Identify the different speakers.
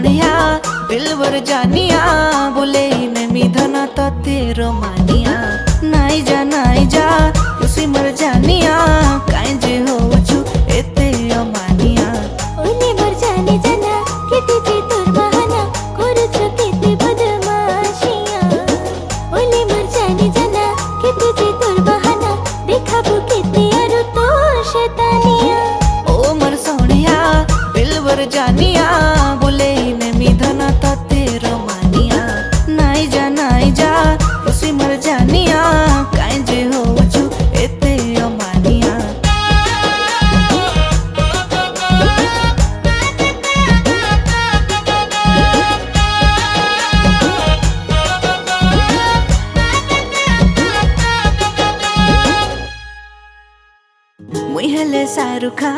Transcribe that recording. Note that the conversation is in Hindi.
Speaker 1: सोनिया दिलवर जानिया बोले नेमी धना तो तेरो मानिया नाई जा खुशी मर जानिया काई जे हो छु एते अमानिया
Speaker 2: ओले मर जाने जाना केते जे तोर बहाना करछ केते बदमाशिया ओले मर जाने जाना केते जे तोर बहाना देखाबो केते आरो तोर शैतानिया
Speaker 1: ओ मर सोनिया दिलवर जानिया बोले नेमी धना तो तेरो मानिया नाई जा खुशी मर जानिया काई जे हो छु एते अमानिया मुई हेले शाहरुख खान